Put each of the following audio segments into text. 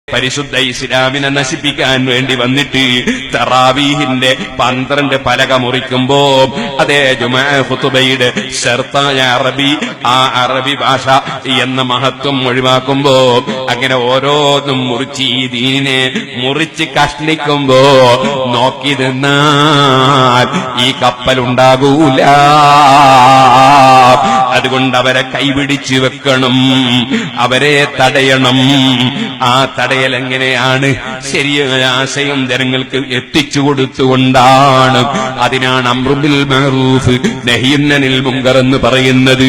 പരിശുദ്ധ ഇസ്ലാമിനെ നശിപ്പിക്കാൻ വേണ്ടി വന്നിട്ട് തറാവീഹിന്റെ 12 പലക മുറിക്കുമ്പോ അതേ ജുമാ ഖുതുബയുടെ ശർത്തായ അറബി, ആ അറബി ഭാഷ എന്ന മഹത്വം ഒഴിവാക്കുമ്പോ അങ്ങനെ ഓരോന്നും മുറിച്ച് ഈ ദീനിനെ മുറിച്ച് കഷ്ണിക്കുമ്പോ നോക്കി നിന്നാൽ ഈ കപ്പലുണ്ടാകൂല. അതുകൊണ്ട് അവരെ കൈപിടിച്ചു വെക്കണം, അവരെ തടയണം. ആ തടയൽ എങ്ങനെയാണ്? ശരിയായ ആശയം ജനങ്ങൾക്ക് എത്തിച്ചു കൊടുത്തുകൊണ്ടാണ്. അതിനാണ് അംറു ബിൽ മഅറൂഫ് നഹ്യുൻ അനിൽ മുൻകർ എന്ന് പറയുന്നത്.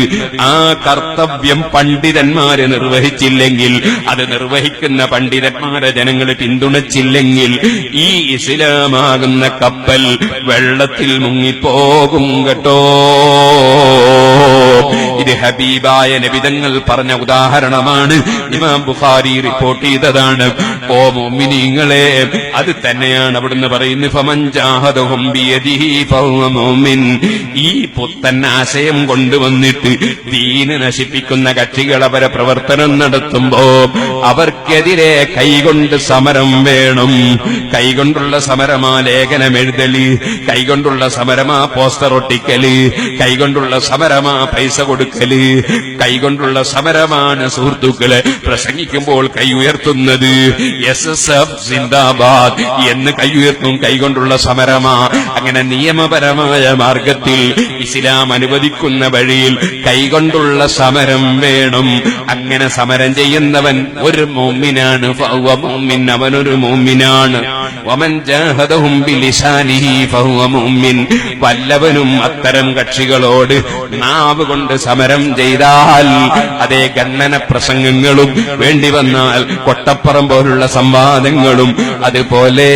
ആ കർത്തവ്യം പണ്ഡിതന്മാരെ നിർവഹിച്ചില്ലെങ്കിൽ, അത് നിർവഹിക്കുന്ന പണ്ഡിതന്മാരെ ജനങ്ങൾ പിന്തുണച്ചില്ലെങ്കിൽ ഈ ഇസ്ലാമാകുന്ന കപ്പൽ വെള്ളത്തിൽ മുങ്ങിപ്പോകും കേട്ടോ. ഇത് ഹബീബായ നബിതങ്ങൾ പറഞ്ഞ ഉദാഹരണമാണ്. ഇമാം ബുഖാരി റിപ്പോർട്ട് ചെയ്തതാണ്. ഓ മുഅ്മിനീങ്ങളെ, അത് തന്നെയാണ് അവിടുന്ന് പറയുന്നത്, ഫമൻ ജാഹദഹും ബിയദിഹി ഫഹുവ മുഅ്മിൻ. ഈ പുത്തൻ ആശയം കൊണ്ടുവന്നിട്ട് ദീന് നശിപ്പിക്കുന്ന കക്ഷികൾ അവരെ പ്രവർത്തനം നടത്തുമ്പോ അവർക്കെതിരെ കൈകൊണ്ട് സമരം വേണം. കൈകൊണ്ടുള്ള സമരമാ ലേഖനം എഴുതല്, കൈകൊണ്ടുള്ള സമരമാ പോസ്റ്റർ ഒട്ടിക്കല്, കൈകൊണ്ടുള്ള സമരമാ പൈസ കൊടുക്കല്, കൈകൊണ്ടുള്ള സമരമാണ് സുഹൃത്തുക്കളെ പ്രസംഗിക്കുമ്പോൾ കൈ ഉയർത്തുന്നത്. SSF സിന്ദാബാദ് എന്ന് കൈ ഉയർത്തും. കൈകൊണ്ടുള്ള സമരമാ. അങ്ങനെ നിയമപരമായ മാർഗത്തിൽ ഇസ്ലാം അനുവദിക്കുന്ന വഴിയിൽ കൈകൊണ്ടുള്ള സമരം വേണം. അങ്ങനെ സമരം ചെയ്യുന്നവൻ ഒരു മുഅ്മിനാണ്. ഫഹുവ മുഅ്മിൻ, അവനൊരു മുഅ്മിനാണ്. വമൻ ജാഹദഹും ബിലിസാനിഹി ഫഹുവ മുഅ്മിൻ. വല്ലവനും അത്തരം കക്ഷികളോട് നാവ് കൊണ്ട് സമരം ചെയ്താൽ, അതേ ഗണ്ണന പ്രസംഗങ്ങളും വേണ്ടി വന്നാൽ കൊട്ടപ്പുറം പോലുള്ള സംവാദങ്ങളും അതുപോലെ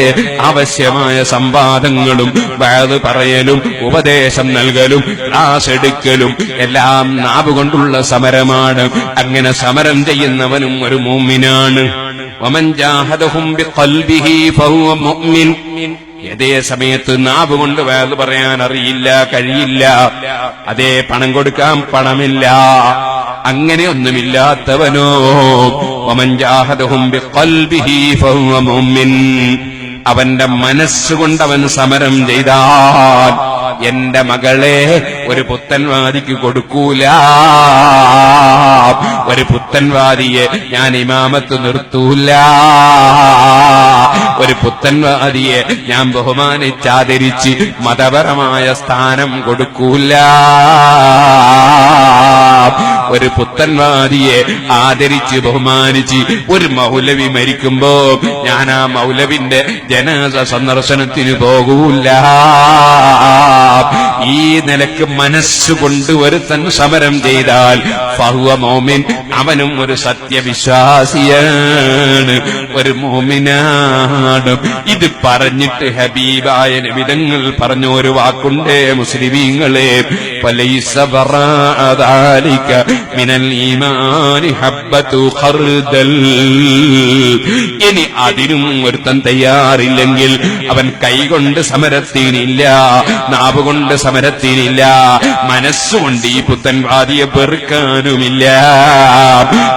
ആവശ്യമായ സംവാദങ്ങളും വഅദ് പറയലും ഉപദേശം നൽകലും ക്ലാസ് എടുക്കലും എല്ലാം നാവ് കൊണ്ടുള്ള സമരമാണ്. അങ്ങനെ സമരം ചെയ്യുന്നവനും ഒരു മുഅ്മിനാണ്. വമൻ ജാഹദഹും ബിഖൽബിഹി ഫഹുവ മുഅ്മിൻ. അതേ സമയത്ത് നാവ് കൊണ്ട് വഅദ് പറയാൻ അറിയില്ല, കഴിയില്ല. അതേ പണം കൊടുക്കാൻ പണമില്ല, അങ്ങനെയൊന്നുമില്ലാത്തവനോ വമൻ ജാഹദഹും ബിഖൽബിഹി ഫഹുവ മുഅ്മിൻ. അവന്റെ മനസ്സുകൊണ്ട് അവൻ സമരം ചെയ്താൽ, എന്റെ മകളെ ഒരു പുത്തൻവാദിക്ക് കൊടുക്കൂല, ഒരു പുത്തൻവാദിയെ ഞാൻ ഇമാമത്ത് നിർത്തൂല, ഒരു പുത്തൻവാദിയെ ഞാൻ ബഹുമാനിച്ചാദരിച്ച് മതപരമായ സ്ഥാനം കൊടുക്കൂല, ഒരു പുത്തൻവാദിയെ ആദരിച്ച് ബഹുമാനിച്ച് ഒരു മൗലവി മരിക്കുമ്പോ ഞാൻ ആ മൗലവിന്റെ ജനാസ സന്ദർശനത്തിന് പോകൂല. ഈ നിലക്ക് മനസ്സുകൊണ്ട് ഒരുത്തൻ സമരം ചെയ്താൽ ഫഹുവ മുഅ്മിൻ, അവനും ഒരു സത്യവിശ്വാസിയാണ്, ഒരു മുഅ്മിനാണ്. ഇത് പറഞ്ഞിട്ട് ഹബീബായ നബിതങ്ങൾ പറഞ്ഞ ഒരു വാക്കുണ്ടേ മുസ്ലിമീങ്ങളെ, ഫലൈസ ബറാഅദാലിക മിനൽ ഈമാനി ഹബ്ബതു ഖർദൽ. ഇനി അതിനും ഒരുത്തൻ തയ്യാറില്ലെങ്കിൽ അവൻ കൈകൊണ്ട് സമരത്തിനില്ല, നാവ് കൊണ്ട് സമരത്തിനില്ല, മനസ്സുകൊണ്ട് ഈ പുത്തൻവാദിയെ വെറുക്കാനുമില്ല.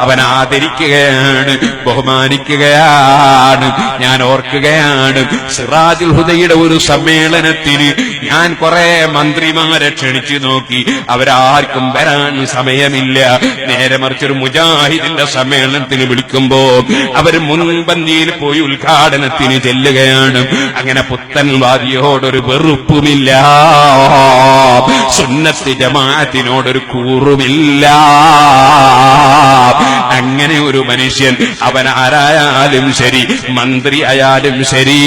അവൻ ആദരിക്കുകയാണ്, ബഹുമാനിക്കുകയാണ്. ഞാൻ ഓർക്കുകയാണ്, സിറാജുൽ ഹുദയുടെ ഒരു സമ്മേളനത്തിന് ഞാൻ കുറെ മന്ത്രിമാരെ ക്ഷണിച്ചു നോക്കി, അവരാർക്കും വരാൻ സമയമില്ല. നേരെ മറിച്ചൊരു മുജാഹിദിന്റെ സമ്മേളനത്തിന് വിളിക്കുമ്പോ അവർ മുൻപന്തിയിൽ പോയി ഉദ്ഘാടനത്തിന് ചെല്ലുകയാണ്. അങ്ങനെ പുത്തൻവാദിയോടൊരു വെറുപ്പുമില്ല, സുന്നത്ത് ജമാഅത്തിനോടൊരു കൂറുമില്ല. അങ്ങനെ ഒരു മനുഷ്യൻ, അവൻ ആരായാലും ശരി, മന്ത്രി ആയാലും ശരി,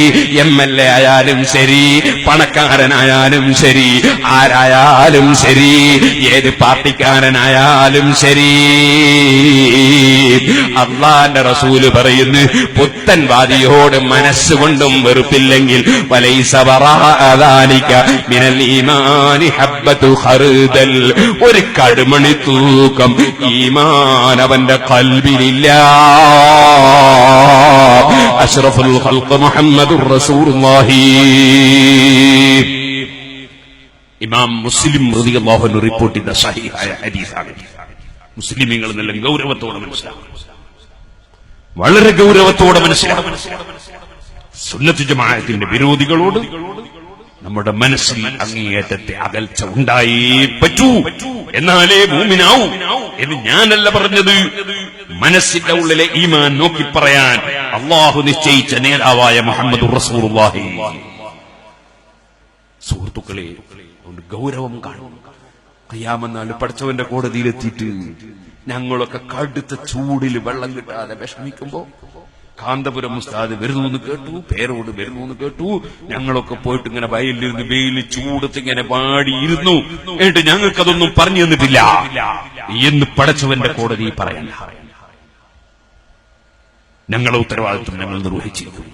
MLA ആയാലും ശരി, പണക്കാരനായാലും ശരി, ആരായാലും ശരി, ഏത് പാർട്ടിക്കാരനായാലും ശരി, അല്ലാഹുവിന്റെ റസൂല് പറയുന്നു, പുത്തൻവാദിയോട് മനസ്സുകൊണ്ടും വെറുപ്പില്ലെങ്കിൽ വലൈസ വറാഅദാലിക മിനൽ ഈമാനി ഹബ്ബതു ഖർദൽ. ഒരു കടുമണി തൂക്കം ഈമാൻ അവന്റെ ഖൽബിലില്ല. അഷ്റഫുൽ ഖൽഖ് മുഹമ്മദുർ റസൂലുള്ളാഹി. ഇമാം മുസ്ലിം റളിയല്ലാഹു അൻഹു റിപ്പോർട്ട് ചെയ്ത സഹീഹായ ഹദീസാണ്. മുസ്ലിമീങ്ങൾ നല്ല ഗൗരവത്തോടെ മനസ്സിലാക്കണം. വളരെ ഗൗരവത്തോടെ മനസ്സിലാക്കണം. സുന്നത്ത് ജമാഅത്തിന്റെ വിരോധികളോട് നമ്മുടെ മനസ്സിൽ അങ്ങേയറ്റത്തെ അകൽച്ച ഉണ്ടായേ പറ്റൂ, എന്നാലേ മുഅ്മിനാവൂ എന്ന് ഞാനല്ല പറഞ്ഞത്. മനസ്സിന്റെ ഉള്ളിലെ ഈമാൻ നോക്കി പറയാൻ അള്ളാഹു നിശ്ചയിച്ച നേതാവായ മുഹമ്മദുർ റസൂലുള്ളാഹി. സുഹൃത്തുക്കളെ, അതുകൊണ്ട് ഗൗരവം കാണും. ഖിയാമത്ത് പടച്ചവന്റെ കോടതിയിലെത്തിയിട്ട് ഞങ്ങളൊക്കെ കടുത്ത ചൂടിൽ വെള്ളം കിട്ടാതെ വിഷമിക്കുമ്പോ കാന്തപുരം ഉസ്താദ് വരുന്നു കേട്ടു, പേരോട് വരുന്നു കേട്ടു. ഞങ്ങളൊക്കെ പോയിട്ട് ഇങ്ങനെ വയലിലിരുന്ന് വെയിൽ ചൂടത്ത് ഇങ്ങനെ പാടിയിരുന്നു. എന്നിട്ട് ഞങ്ങൾക്കതൊന്നും പറഞ്ഞു തന്നിട്ടില്ല എന്ന് പടച്ചവന്റെ കോടതി പറയണ്ട. ഞങ്ങളെ ഉത്തരവാദിത്വം ഞങ്ങൾ നിർവഹിച്ചിരിക്കും.